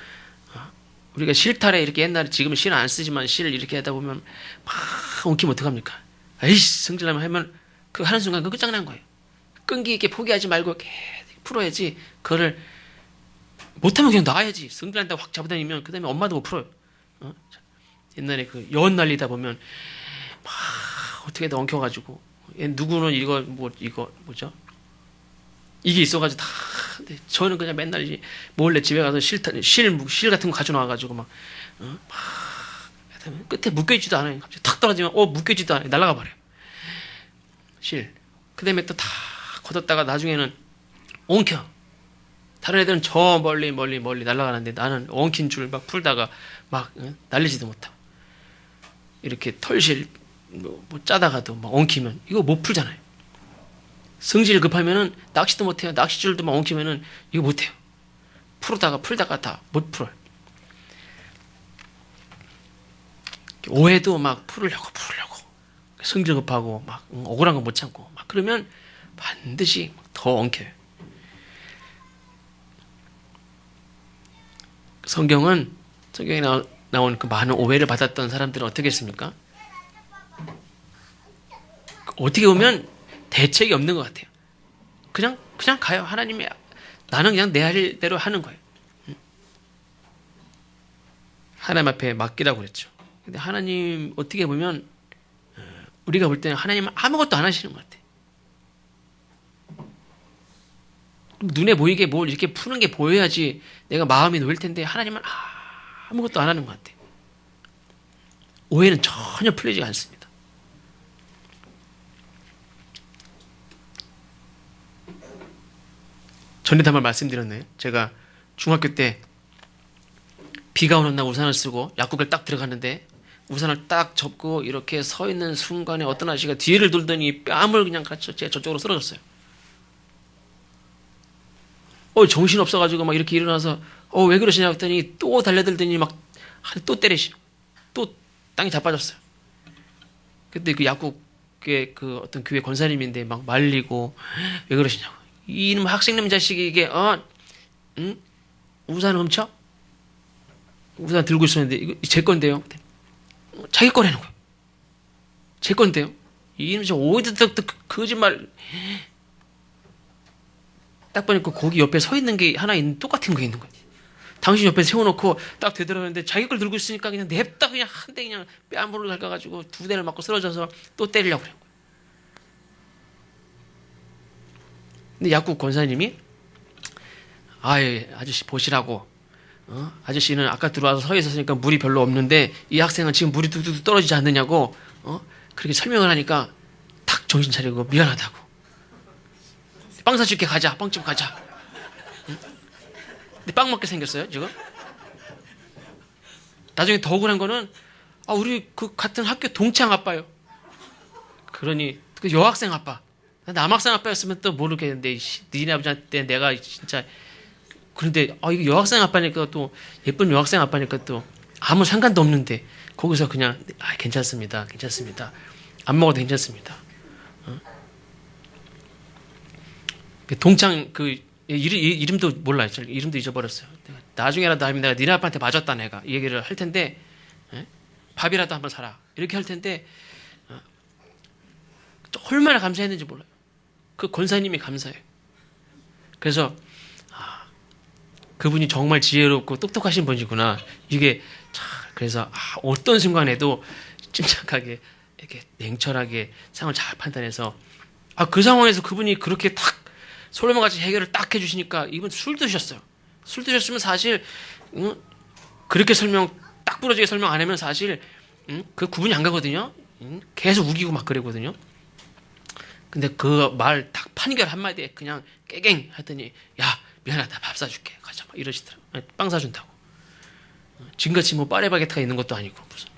우리가 실타래 이렇게 옛날에 지금은 실 안 쓰지만 실 이렇게 하다 보면 막 엉키면 어떡합니까? 아이씨 성질나면 하면 그 하는 순간 그 끝장난 거예요. 끈기 있게 포기하지 말고 계속 풀어야지. 그거를 못하면 그냥 놔야지. 성질난다고 확 잡아다니면 그 다음에 엄마도 못 풀어요. 옛날에 그 여원 날리다 보면 막 어떻게든 엉켜가지고 누구는 이거 뭐죠? 이게 있어가지고 다 저는 그냥 맨날 몰래 집에 가서 실 같은 거 가져 나와가지고 막 끝에 묶여있지도 않아요. 갑자기 탁 떨어지면 묶여있지도 않아요. 날아가 버려요. 실. 그 다음에 또 다 걷었다가 나중에는 엉켜. 다른 애들은 저 멀리 날아가는데 나는 엉킨 줄 막 풀다가 막 날리지도 못하고 이렇게 털실 뭐 짜다가도 막 엉키면 이거 못 풀잖아요. 성질 급하면은 낚시도 못해요. 낚시줄도 막 엉키면은 이거 못해요. 풀다가 다 못 풀어요. 오해도 막 풀으려고 성질 급하고 막 억울한 거 못 참고 막 그러면 반드시 더 엉켜요. 성경에 나온 그 많은 오해를 받았던 사람들은 어떻게 했습니까? 어떻게 보면 대책이 없는 것 같아요. 그냥 가요. 하나님이 나는 그냥 내 할 대로 하는 거예요. 하나님 앞에 맡기라고 그랬죠. 근데 하나님 어떻게 보면 우리가 볼 때는 하나님은 아무것도 안 하시는 것 같아요. 눈에 보이게 뭘 이렇게 푸는 게 보여야지 내가 마음이 놓일 텐데 하나님은 아무것도 안 하는 것 같아요. 오해는 전혀 풀리지 않습니다. 전에도 한번 말씀드렸네요. 제가 중학교 때 비가 오는 날 우산을 쓰고 약국을 딱 들어갔는데 우산을 딱 접고 이렇게 서 있는 순간에 어떤 아저씨가 뒤를 돌더니 뺨을 그냥 같이 제 저쪽으로 쓰러졌어요. 정신 없어가지고 막 이렇게 일어나서 왜 그러시냐 했더니 또 달려들더니 막 또 때리시고 또 땅에 자빠졌어요. 그때 그 약국의 그 어떤 교회 권사님인데 막 말리고 왜 그러시냐고. 이놈 학생놈 자식이 이게 우산 훔쳐? 우산 들고 있었는데 이거 제 건데요. 자기 거라는 거예요. 제 건데요. 이놈 저 오이드덕 거짓말. 딱 보니까 거기 옆에 서 있는 게 하나 똑같은 게 있는 거예요. 당신 옆에 세워놓고 딱 되돌아오는데 자기 걸 들고 있으니까 그냥 냅다 그냥 한 대 그냥 뺨으로 긁어가지고 두 대를 맞고 쓰러져서 또 때리려고 그래요. 근데 약국 권사님이 아저씨 보시라고 아저씨는 아까 들어와서 서 있었으니까 물이 별로 없는데 이 학생은 지금 물이 뚝뚝 떨어지지 않느냐고 그렇게 설명을 하니까 탁 정신 차리고 미안하다고 빵 사줄게 가자 빵집 가자. 근데 빵 먹게 생겼어요 지금. 나중에 더 억울한 거는 우리 그 같은 학교 동창 아빠요. 그러니 그 여학생 아빠 남학생 아빠였으면 또 모르겠는데 니네 아버지한테 내가 진짜 그런데 이거 여학생 아빠니까 또 예쁜 여학생 아빠니까 또 아무 상관도 없는데 거기서 그냥 괜찮습니다. 괜찮습니다. 안 먹어도 괜찮습니다. 동창 이름도 몰라요. 이름도 잊어버렸어요. 나중에라도 하면 내가 니네 아빠한테 맞았다 내가 이 얘기를 할 텐데 밥이라도 한번 사라 이렇게 할 텐데 얼마나 감사했는지 몰라요. 그 권사님이 감사해요. 그래서 그분이 정말 지혜롭고 똑똑하신 분이구나. 이게 그래서 어떤 순간에도 침착하게 이렇게 냉철하게 상황을 잘 판단해서 그 상황에서 그분이 그렇게 딱 솔로몬같이 해결을 딱 해주시니까 이분 술 드셨어요. 술 드셨으면 사실 그렇게 딱 부러지게 설명 안 하면 사실 그 구분이 안 가거든요. 계속 우기고 막 그러거든요. 근데 그 말 딱 판결 한마디에 그냥 깨갱 하더니 야 미안하다 밥 사줄게 가자 막 이러시더라고. 빵 사준다고. 지금같이 뭐 파리바게트가 있는 것도 아니고 무슨.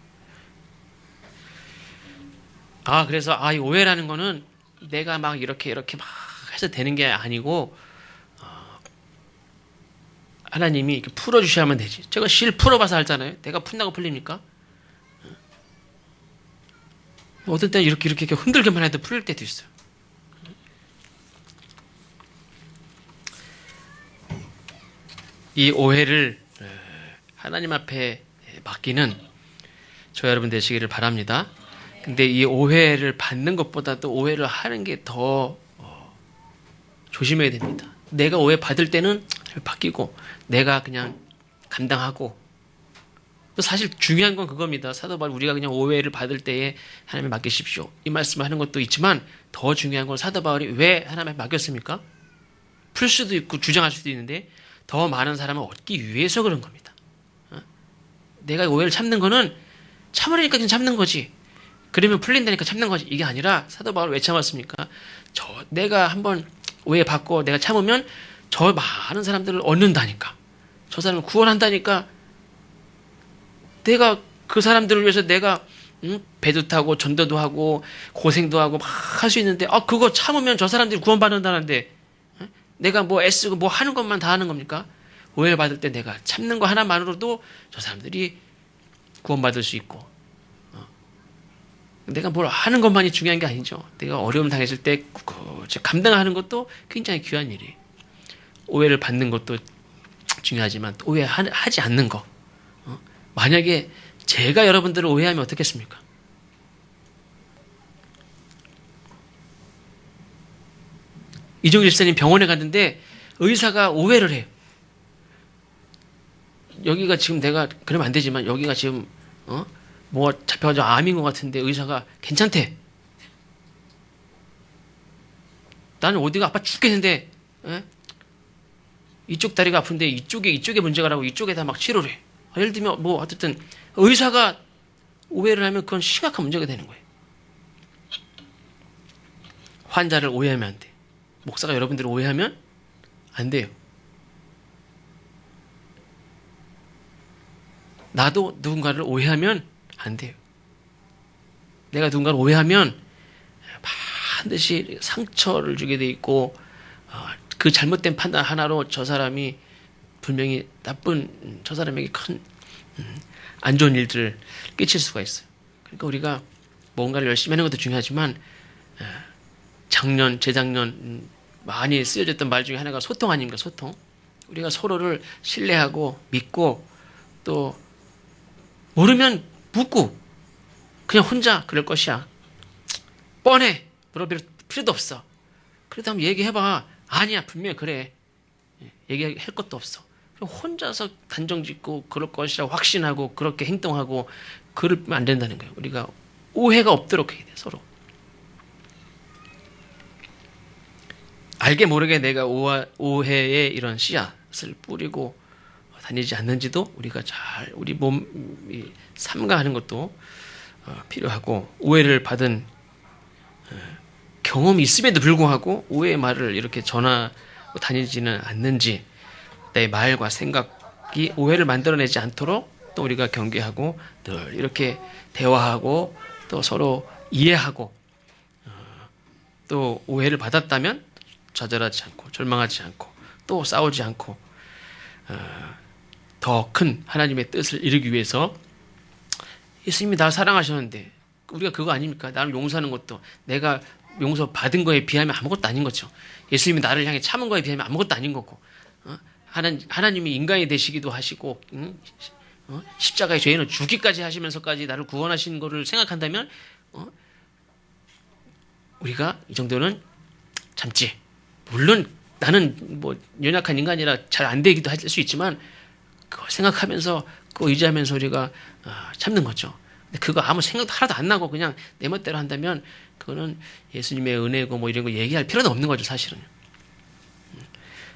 그래서 이 오해라는 거는 내가 막 이렇게 막 해서 되는 게 아니고 하나님이 이렇게 풀어주셔야만 되지. 제가 실 풀어봐서 알잖아요. 내가 푼다고 풀립니까? 어떤 때는 이렇게 흔들기만 해도 풀릴 때도 있어요. 이 오해를 하나님 앞에 맡기는 저 여러분 되시기를 바랍니다. 근데 이 오해를 받는 것보다도 오해를 하는 게 더 조심해야 됩니다. 내가 오해 받을 때는 바뀌고 내가 그냥 감당하고 또 사실 중요한 건 그겁니다. 사도 바울 우리가 그냥 오해를 받을 때에 하나님에 맡기십시오. 이 말씀을 하는 것도 있지만 더 중요한 건 사도 바울이 왜 하나님에 맡겼습니까? 풀 수도 있고 주장할 수도 있는데 더 많은 사람을 얻기 위해서 그런 겁니다. 내가 오해를 참는 거는 참으려니까 그냥 참는 거지. 그러면 풀린다니까 참는 거지. 이게 아니라 사도 바울 왜 참았습니까? 내가 한번 오해받고 내가 참으면 저 많은 사람들을 얻는다니까. 저 사람을 구원한다니까. 내가 그 사람들을 위해서 내가 배도 타고 전도도 하고 고생도 하고 막 할 수 있는데 그거 참으면 저 사람들이 구원받는다는데 내가 뭐 애쓰고 뭐 하는 것만 다 하는 겁니까? 오해를 받을 때 내가 참는 거 하나만으로도 저 사람들이 구원받을 수 있고 내가 뭘 하는 것만이 중요한 게 아니죠. 내가 어려움 당했을 때 감당하는 것도 굉장히 귀한 일이에요. 오해를 받는 것도 중요하지만 오해하지 않는 거. 만약에 제가 여러분들을 오해하면 어떻겠습니까? 이종일 집사님 병원에 갔는데 의사가 오해를 해요. 여기가 지금 내가 그러면 안 되지만 여기가 지금 뭐 잡혀가지고 암인 것 같은데 의사가 괜찮대. 나는 어디가 아파 죽겠는데 이쪽 다리가 아픈데 이쪽에 문제가라고 이쪽에다 막 치료를 해. 예를 들면 뭐 어쨌든 의사가 오해를 하면 그건 심각한 문제가 되는 거예요. 환자를 오해하면 안 돼. 목사가 여러분들을 오해하면 안 돼요. 나도 누군가를 오해하면 안 돼요. 내가 누군가를 오해하면 반드시 상처를 주게 돼 있고 그 잘못된 판단 하나로 저 사람이 분명히 나쁜 저 사람에게 큰 안 좋은 일들을 끼칠 수가 있어요. 그러니까 우리가 뭔가를 열심히 하는 것도 중요하지만 재작년 많이 쓰여졌던 말 중에 하나가 소통 아닙니까? 소통. 우리가 서로를 신뢰하고 믿고 또 모르면 묻고 그냥 혼자 그럴 것이야. 뻔해. 물어볼 필요도 없어. 그래도 한번 얘기해봐. 아니야. 분명히 그래. 얘기할 것도 없어. 혼자서 단정짓고 그럴 것이라고 확신하고 그렇게 행동하고 그러면 안 된다는 거예요. 우리가 오해가 없도록 해야 돼. 서로. 알게 모르게 내가 오해의 이런 씨앗을 뿌리고 다니지 않는지도 우리가 잘 우리 몸이 삼가하는 것도 필요하고 오해를 받은 경험이 있음에도 불구하고 오해의 말을 이렇게 전하고 다니지는 않는지 내 말과 생각이 오해를 만들어내지 않도록 또 우리가 경계하고 늘 이렇게 대화하고 또 서로 이해하고 또 오해를 받았다면 좌절하지 않고 절망하지 않고 또 싸우지 않고 더 큰 하나님의 뜻을 이루기 위해서 예수님이 나를 사랑하셨는데 우리가 그거 아닙니까? 나를 용서하는 것도 내가 용서 받은 거에 비하면 아무것도 아닌 거죠. 예수님이 나를 향해 참은 거에 비하면 아무것도 아닌 거고 하나님이 인간이 되시기도 하시고 십자가의 죄인을 죽기까지 하시면서까지 나를 구원하신 거를 생각한다면 우리가 이 정도는 참지. 물론 나는 뭐 연약한 인간이라 잘 안 되기도 할 수 있지만 그걸 생각하면서 그거 의지하면서 우리가 참는 거죠. 근데 그거 아무 생각도 하나도 안 나고 그냥 내 멋대로 한다면 그거는 예수님의 은혜고 뭐 이런 거 얘기할 필요도 없는 거죠, 사실은.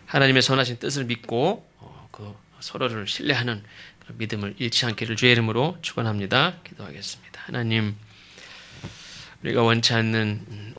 하나님의 선하신 뜻을 믿고 그 서로를 신뢰하는 그런 믿음을 잃지 않기를 주의 이름으로 축원합니다. 기도하겠습니다. 하나님, 우리가 원치 않는